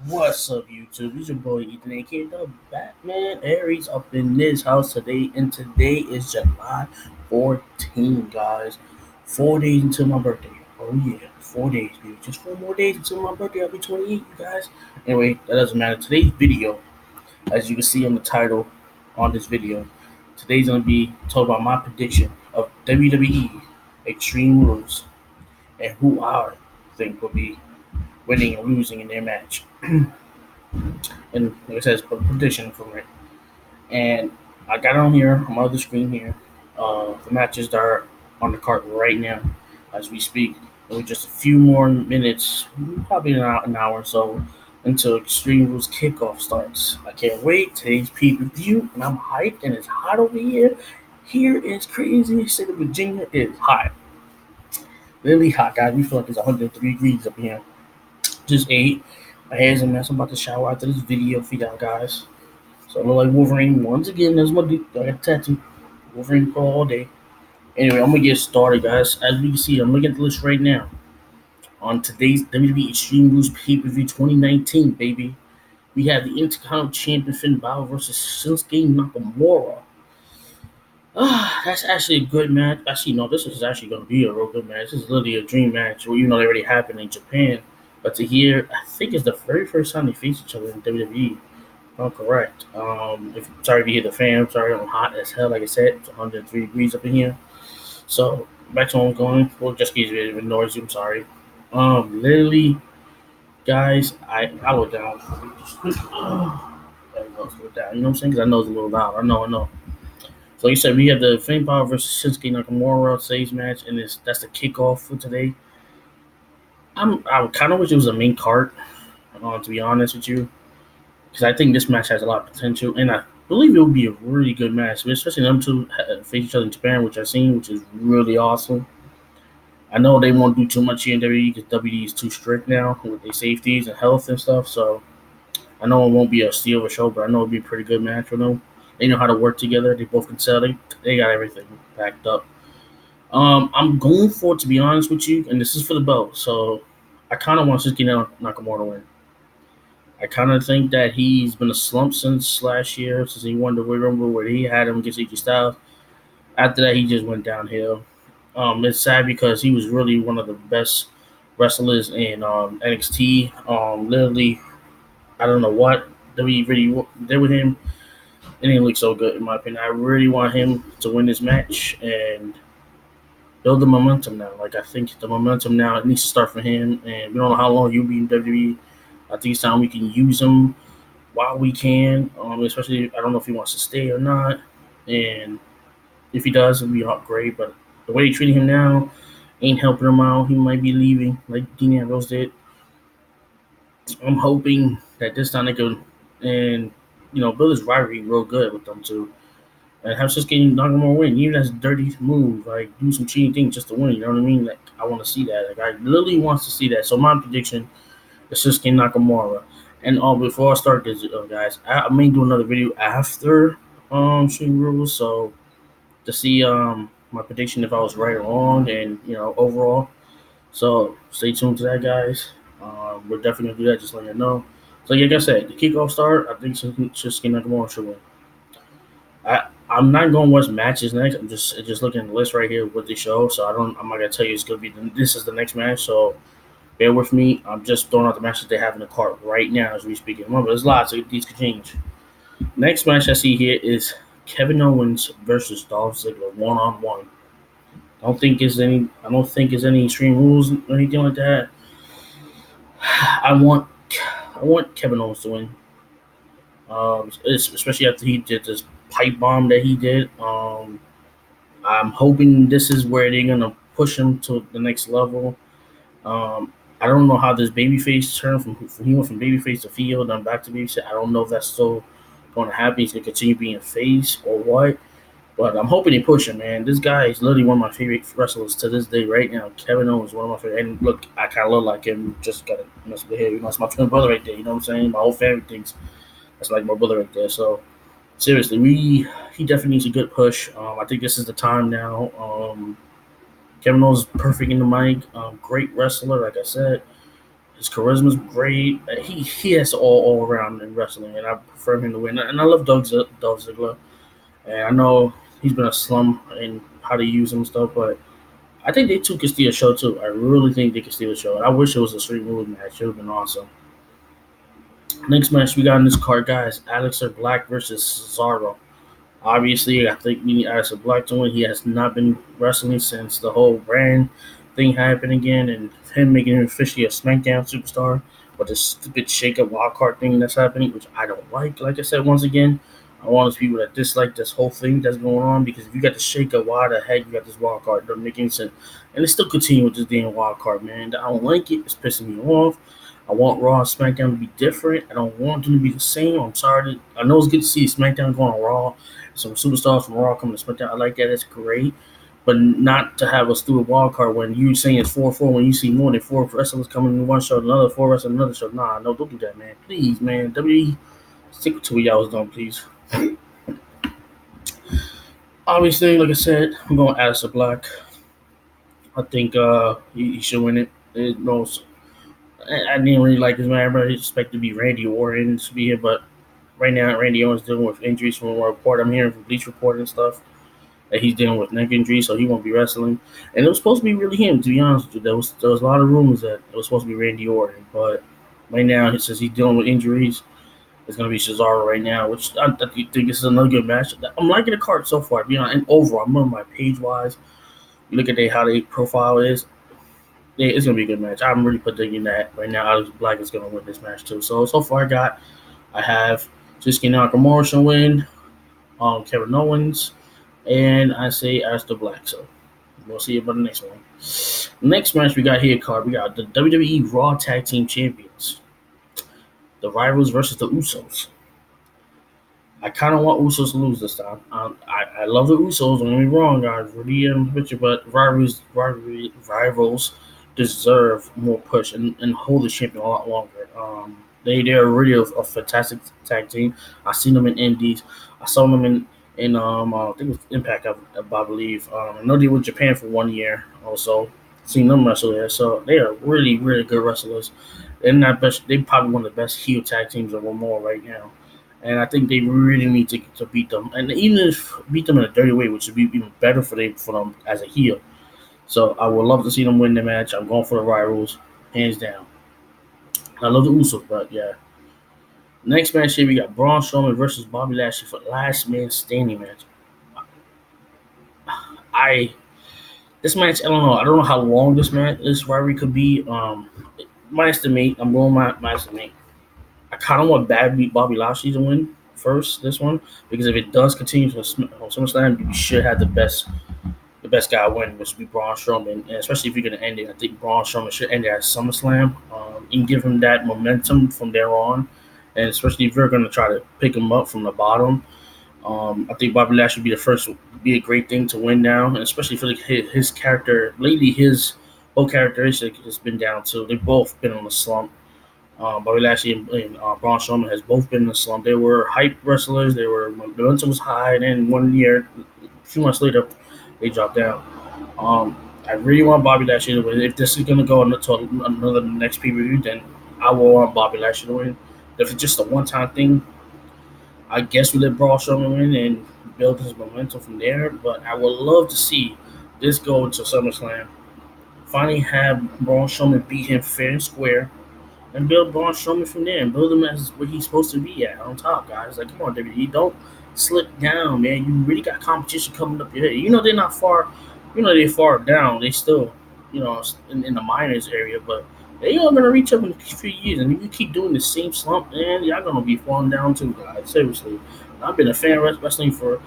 What's up, YouTube? It's your boy Ethan, aka the Batman Aries, up in this house today, and today is July 14th, guys. 4 days until my birthday. Oh yeah, 4 days, baby. Just 4 more days until my birthday. I'll be 28, you guys. Anyway, that doesn't matter. Today's video, as you can see on the title on this video, today's gonna be talking about my prediction of WWE Extreme Rules and who I think will be winning and losing in their match. And like I said, it's a prediction for it. And I got it on here on my other screen here. The matches that are on the card right now as we speak. And with just a few more minutes, probably an hour or so, until Extreme Rules kickoff starts. I can't wait. Today's pay per view, and I'm hyped, and it's hot over here. Here is crazy. State of Virginia is hot. Really hot, guys. We feel like it's 103 degrees up here. Just ate. My hair's a mess. I'm about to shower after this video for y'all guys. So I look like Wolverine once again. That's my dude. I got a tattoo. Wolverine Pro all day. Anyway, I'm gonna get started, guys. As we can see, I'm looking at the list right now. On today's WWE Extreme Rules Pay-Per-View 2019, baby, we have the Intercontinental Champion Finn Balor versus Shinsuke Nakamura. That's actually a good match. Actually, no, this is actually going to be a real good match. This is literally a dream match. Well, even though they already happened in Japan, but to hear, I think it's the very first time they face each other in WWE. I'm correct. If sorry if you hear the fan. I'm sorry, I'm hot as hell. Like I said, it's 103 degrees up in here. So back to where I'm going. Well, just gives me a bit of noise. I'm sorry. Literally, guys, I look down. There we go. Slow it down. You know what I'm saying? Because I know it's a little loud. I know. So like you said, we have the Finn Balor versus Shinsuke Nakamura today's match, and that's the kickoff for today. I kind of wish it was a main card, to be honest with you, because I think this match has a lot of potential, and I believe it will be a really good match, especially them two face each other in Japan, which I've seen, which is really awesome. I know they won't do too much here in WWE because WWE is too strict now with their safeties and health and stuff. So I know it won't be a steal of a show, but I know it'll be a pretty good match for them. They know how to work together. They both can sell. They got everything packed up. I'm going for it, to be honest with you, and this is for the belt. So I kind of want Shinsuke Nakamura to win. I kind of think that he's been a slump since last year, since he won the Royal Rumble where he had him against AJ Styles. After that, he just went downhill. It's sad because he was really one of the best wrestlers in NXT. Literally, I don't know what WWE really did with him. It didn't look so good in my opinion. I really want him to win this match and build the momentum now. Like I think the momentum now it needs to start for him, and we don't know how long he'll be in WWE. I think it's time we can use him while we can. Especially I don't know if he wants to stay or not, and if he does, it'll be great. But the way they're treating him now ain't helping him out. He might be leaving, like Dean Ambrose did. I'm hoping that this time they can and build his rivalry real good with them too. And have Shinsuke Nakamura win. Even that's a dirty move, like do some cheating things just to win. You know what I mean? Like I want to see that. Like I literally wants to see that. So my prediction is Shinsuke Nakamura. And before I start this, guys, I may do another video after Shooting Rules, so to see my prediction if I was right or wrong, and overall. So stay tuned to that, guys. We're definitely gonna do that. Just letting you know. So like I said, the kickoff start. I think Shinsuke Nakamura should win. I'm not going to watch matches next. I'm just looking at the list right here with the show. So I'm not gonna tell you it's gonna be this is the next match. So bear with me. I'm just throwing out the matches they have in the cart right now as we speak. Remember, there's lots. So these could change. Next match I see here is Kevin Owens versus Dolph Ziggler 1-on-1. I don't think it's any extreme rules or anything like that. I want Kevin Owens to win. Especially after he did this pipe bomb that he did. I'm hoping this is where they're gonna push him to the next level. I don't know how this babyface turned from he went from babyface to heel, then back to babyface. I don't know if that's still going to happen. He's gonna continue being face or what. But I'm hoping they push him, man. This guy is literally one of my favorite wrestlers to this day right now. Kevin Owens is one of my favorite. And look, I kind of look like him. Just got to mess with him. It's my twin brother right there. You know what I'm saying? My whole family thinks that's like my brother right there. So seriously, he definitely needs a good push. I think this is the time now. Kevin Owens is perfect in the mic. Great wrestler, like I said. His charisma's great. He has all around in wrestling, and I prefer him to win. And I love Dolph Ziggler, and I know he's been a slum in how to use him and stuff, but I think they two can steal a show too. I really think they can steal a show. And I wish it was a Street Rules match. It would have been awesome. Next match we got in this card, guys: Aleister Black versus Cesaro. Obviously, I think we need Aleister Black to win. He has not been wrestling since the whole brand thing happened again, and him making him officially a SmackDown superstar with this stupid shake-up wildcard thing that's happening, which I don't like. Like I said, once again, I want those people that dislike this whole thing that's going on, because if you got the shake-up, why the heck you got this wildcard? Doesn't make any sense. And they still continue with this damn wildcard, man. I don't like it. It's pissing me off. I want Raw and SmackDown to be different. I don't want them to be the same. I'm sorry. I know it's good to see SmackDown going on Raw. Some superstars from Raw coming to SmackDown. I like that. That's great. But not to have a stupid wild card when you saying it's 4-4 when you see more than 4 wrestlers coming in one show, another 4 wrestlers another show. Nah, no, don't do that, man. Please, man. WWE, stick to what y'all was doing, please. Obviously, like I said, I'm going Aleister Black. I think he should win it. I didn't really like his man. I expect to be Randy Orton to be here, but right now Randy Orton's dealing with injuries from what report I'm hearing from Bleach Report and stuff. That he's dealing with neck injury, so he won't be wrestling. And it was supposed to be really him, to be honest with you. There was a lot of rumors that it was supposed to be Randy Orton, but right now, since he's dealing with injuries, it's going to be Cesaro right now, which I think this is another good match. I'm liking the card so far. And overall, I'm on my page-wise. You look at how their profile is. It's going to be a good match. I'm really predicting that right now. Aleister Black is going to win this match too. So far, I have Shinsuke Nakamura should win, Kevin Owens, and I say Aleister Black. So we'll see about the next one. Next match we got here, card. We got the WWE Raw Tag Team Champions, the Rivals versus the Usos. I kind of want Usos to lose this time. I love the Usos. Don't get me wrong, guys. Really picture, but rivals deserve more push and hold the champion a lot longer. They're really a fantastic tag team. I've seen them in Indies. I saw them in I think it was Impact, I believe. I know they were in Japan for 1 year. Also, seen them wrestle there. So they are really good wrestlers. They're not best. They're probably one of the best heel tag teams of them all right now. And I think they really need to beat them. And even if beat them in a dirty way, which would be even better for them as a heel. So I would love to see them win the match. I'm going for the Rivals, hands down. I love the Usos, but yeah. Next match here, we got Braun Strowman versus Bobby Lashley for last man standing match. This match, I don't know. I don't know how long this rivalry could be. My estimate, I'm going my estimate. I kind of want Bobby Lashley to win first this one, because if it does continue to SummerSlam, you should have the best guy win, which would be Braun Strowman. And especially if you're going to end it, I think Braun Strowman should end it at SummerSlam and give him that momentum from there on. And especially if you're going to try to pick him up from the bottom, I think Bobby Lashley would be a great thing to win now, and especially for his character. Lately, his whole characteristic has been down too. They've both been on a slump. Bobby Lashley and Braun Strowman has both been in a slump. They were hype wrestlers. The momentum was high, and then 1 year, a few months later, they dropped down. I really want Bobby Lashley to win. If this is going to go to another next pay-per-view, then I will want Bobby Lashley to win. If it's just a one-time thing, I guess we let Braun Strowman win and build his momentum from there. But I would love to see this go to SummerSlam. Finally have Braun Strowman beat him fair and square, and build Braun Strowman from there and build him as what he's supposed to be at on top, guys. Like, come on, WWE, don't slip down, man. You really got competition coming up your head. They're not far. They're far down. They still, in the minors area, but they are going to reach up in a few years. And if you keep doing the same slump, man, y'all going to be falling down too, guys. Seriously. I've been a fan of wrestling for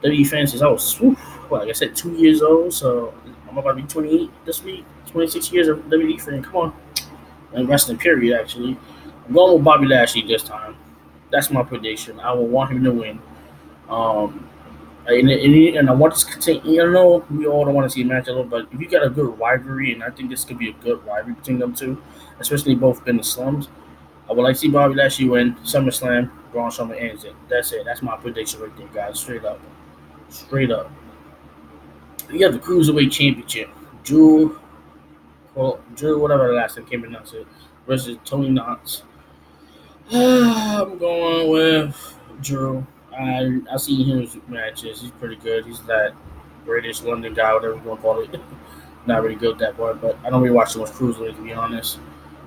WWE fans since I was, like I said, 2 years old. So I'm about to be 28 this week. 26 years of WWE fan. Come on. And wrestling period, actually. I'm going with Bobby Lashley this time. That's my prediction. I will want him to win. And I want this to continue. I know we all don't want to see a match at all, but if you got a good rivalry, and I think this could be a good rivalry between them two, especially both been in the slums, I would like to see Bobby Lashley win SummerSlam. Braun Strowman ends it. That's it. That's my prediction right there, guys. Straight up. You have the Cruiserweight Championship. Drew, whatever the last name, can't pronounce it. versus Tony Knox. I'm going with Drew. I see his matches. He's pretty good. He's that British London guy, whatever you want to call it. Not really good at that part, but I don't really watch too much Cruiserweight to be honest.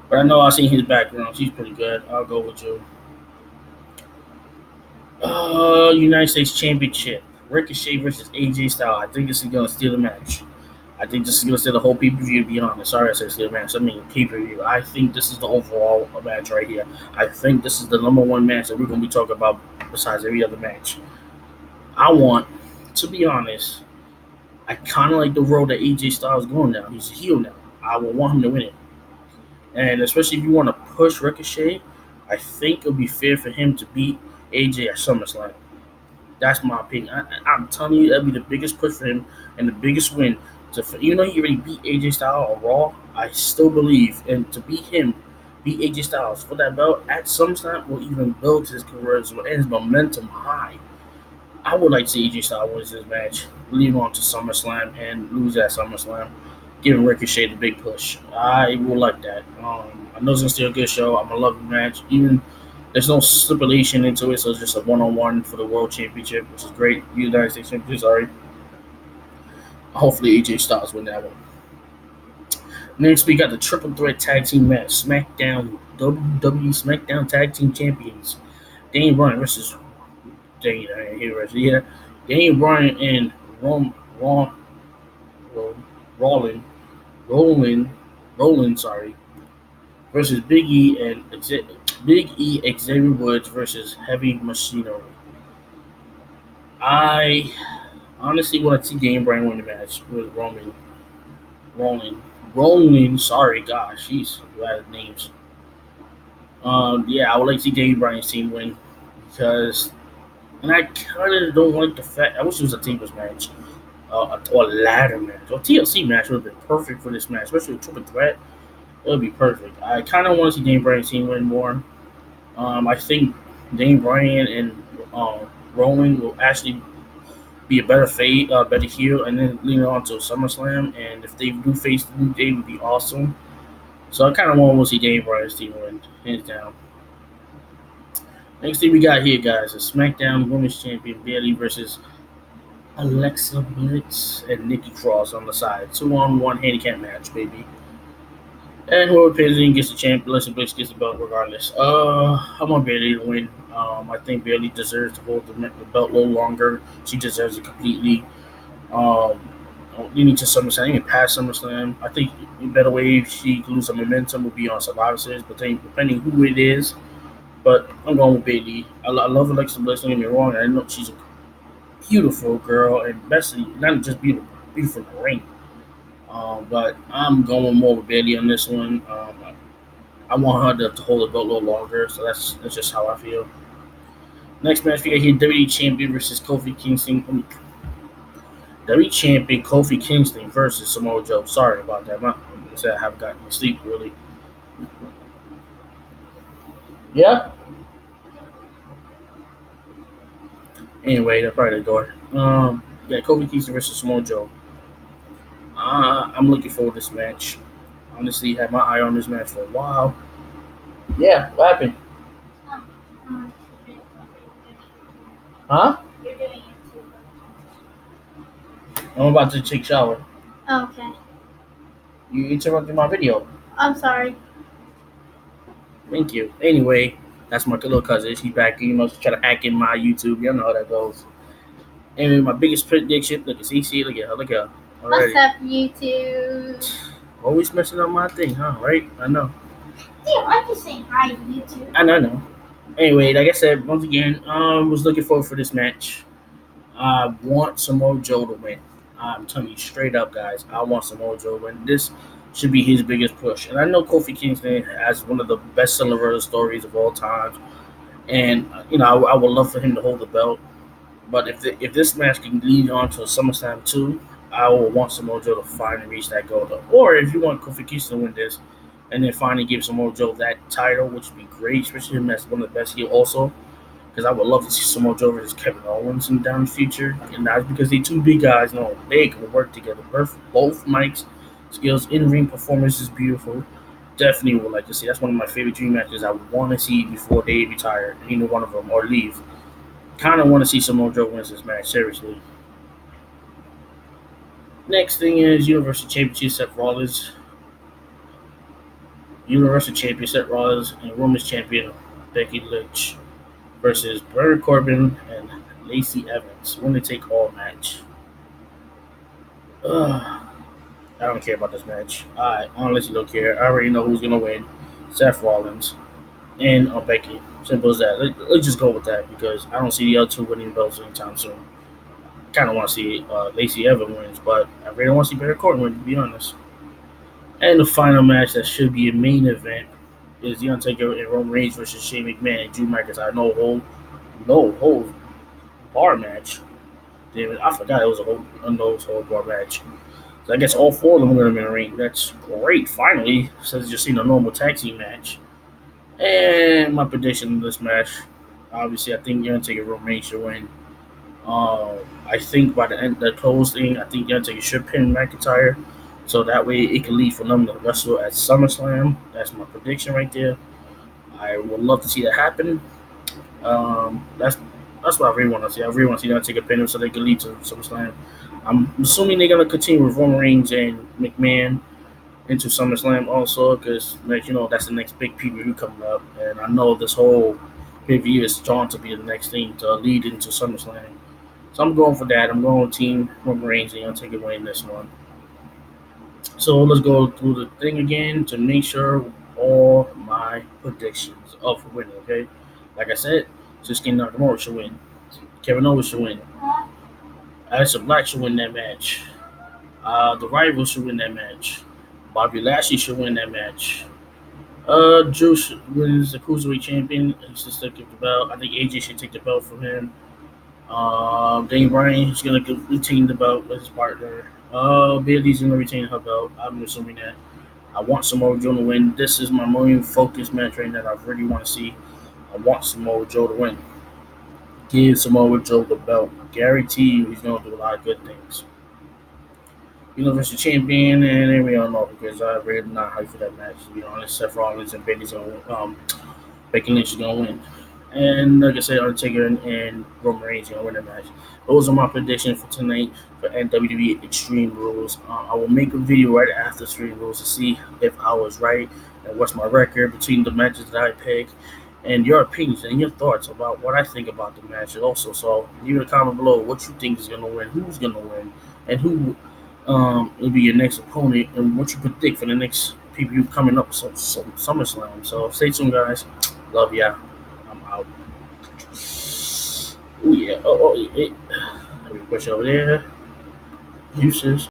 But I know I've seen his background. He's pretty good. I'll go with Drew. United States Championship. Ricochet versus AJ Styles. I think this is gonna steal the match. I think this is gonna steal the whole pay per view. To be honest, sorry I said steal the match. I mean pay per view. I think this is the overall match right here. I think this is the number one match that we're gonna be talking about besides every other match. I want, to be honest, I kind of like the road that AJ Styles is going now. He's a heel now. I will want him to win it, and especially if you want to push Ricochet, I think it'll be fair for him to beat AJ at SummerSlam. That's my opinion. I'm telling you, that'd be the biggest push for him and the biggest win. Even though he already beat AJ Styles on Raw, I still believe, and to beat him, beat AJ Styles for that belt at SummerSlam will even build his career and his momentum high. I would like to see AJ Styles win this match, lead on to SummerSlam, and lose at SummerSlam, giving Ricochet the big push. I would like that. I know it's gonna still a good show. I'm gonna love the match. Even there's no stipulation into it, so it's just a one-on-one for the World Championship, which is great. United States Championship, sorry. Hopefully AJ Styles win that one. Next, we got the Triple Threat Tag Team match. SmackDown, WWE SmackDown Tag Team Champions. Daniel Bryan versus Daniel Bryan and Rollin, Rollin, sorry, versus Big E Xavier Woods versus Heavy Machinery. I honestly want to see Daniel Bryan win the match with Rollin. Sorry, gosh, jeez, bad names. Yeah, I would like to see Daniel Bryan's team win because, and I kind of don't like the fact. I wish it was a tables match, or a ladder match, or TLC match would have been perfect for this match, especially with triple threat. It would be perfect. I kind of want to see Daniel Bryan's team win more. I think Daniel Bryan and Rowan will actually be a better better heel, and then lean on to SummerSlam. And if they do face the New Day, would be awesome. So I kind of want to see Daniel Bryan's team win, hands down. Next thing we got here, guys, is SmackDown Women's Champion Bayley versus Alexa Bliss and Nikki Cross on the side. 2-on-1 handicap match, baby. And whoever pins in gets the champ. Alexa Bliss gets the belt regardless. I want Bayley to win. I think Bayley deserves to hold the belt a little longer. She deserves it completely. Leading to SummerSlam, even past SummerSlam. I think a better way if she lose some momentum would be on Survivor Series, but depending who it is. But I'm going with Bayley. I love Alexa Bliss. Don't get me wrong. I know she's a beautiful girl, and basically not just beautiful in the ring. But I'm going more with Bayley on this one. I want her to hold the belt a little longer, so that's just how I feel. Next match we got here: WWE Champion versus Kofi Kingston. WWE Champion Kofi Kingston versus Samoa Joe. Sorry about that. I haven't gotten any sleep really. Yeah. Anyway, that's probably the door. Yeah, Kofi Kingston versus Samoa Joe. I'm looking forward to this match. Honestly, had my eye on this match for a while. Yeah, what happened? Huh? I'm about to take a shower. Oh, okay. You interrupted my video. I'm sorry. Thank you. Anyway, that's my little cousin. She's back. She's trying to hack in my YouTube. You know how that goes. Anyway, my biggest prediction. Look at see, look at her. Look at her. Already. What's up, YouTube? Always messing up my thing, huh? Right? I know. Yeah, I'm just saying hi, YouTube. I know. Anyway, like I said, once again, was looking forward for this match. I want Samoa Joe to win. I'm telling you straight up, guys. I want Samoa Joe to win. This should be his biggest push. And I know Kofi Kingston has one of the best Cinderella stories of all time. And, I would love for him to hold the belt. But if this match can lead on to SummerSlam 2, I will want Samoa Joe to finally reach that goal. Or if you want Kofi Kingston to win this, and then finally give Samoa Joe that title, which would be great, especially him as one of the best heel also. Because I would love to see Samoa Joe versus Kevin Owens in the future. And that's because they two big guys, they can work together. Both Mike's skills, in-ring performance is beautiful. definitely would like to see. That's one of my favorite dream matches. I want to see before they retire, either one of them, or leave. Kind of want to see Samoa Joe wins this match. Seriously. Next thing is Universal Championship Seth Rollins. Universal Champion Seth Rollins and Women's Champion Becky Lynch versus Baron Corbin and Lacey Evans. Winner take all match. I don't care about this match. I honestly don't care. I already know who's gonna win. Seth Rollins and Becky. Simple as that. Let's just go with that because I don't see the other two winning belts anytime soon. Kind of want to see Lacey Evans wins, but I really want to see Baron Corbin win, to be honest. And the final match that should be a main event is The Undertaker and Roman Reigns versus Shane McMahon and Drew McIntyre. No hold bar match. David, I forgot it was a no hold bar match. So I guess all four of them are going to be in the ring. That's great. Finally, since just seen a normal tag team match. And my prediction in this match, obviously, I think The Undertaker and Roman Reigns should win. I think by the end, the closing, I think The Undertaker should pin McIntyre. So that way it can lead for them to wrestle at SummerSlam. That's my prediction right there. I would love to see that happen. That's what I really want to see. I really want to see them take a pin so they can lead to SummerSlam. I'm assuming they're gonna continue with Roman Reigns and McMahon into SummerSlam also because that's the next big pay-per-view coming up, and I know this whole pay-per-view is drawn to be the next thing to lead into SummerSlam. So I'm going for that. I'm going with Team Roman Reigns and Undertaker winning this one. So let's go through the thing again to make sure all my predictions of winning, okay? Like I said, Shinsuke Nakamura should win. Kevin Owens should win. Aleister Black should win that match. The Rivals should win that match. Bobby Lashley should win that match. Drew wins the Cruiserweight Champion. He should still get the belt. I think AJ should take the belt from him. Daniel Bryan is going to retain the belt with his partner. Bayley's going to retain her belt. I'm assuming that. I want Samoa Joe to win. This is my main focus match right now that I really want to see. I want Samoa Joe to win. Give Samoa Joe the belt. Guarantee you he's going to do a lot of good things. Universal Champion, and then we all know because I really not hyped for that match. To be honest, Seth Rollins and Becky Lynch is going to win. And like I said, Undertaker and Roman Reigns are going to win that match. Those are my predictions for tonight for WWE Extreme Rules. I will make a video right after Extreme Rules to see if I was right and what's my record between the matches that I picked and your opinions and your thoughts about what I think about the match also. So leave a comment below what you think is going to win, who's going to win, and who will be your next opponent and what you predict for the next pay-per-view coming up, so SummerSlam. So stay tuned, guys. Love ya. I'm out. Oh yeah. Let me push over there. Uses.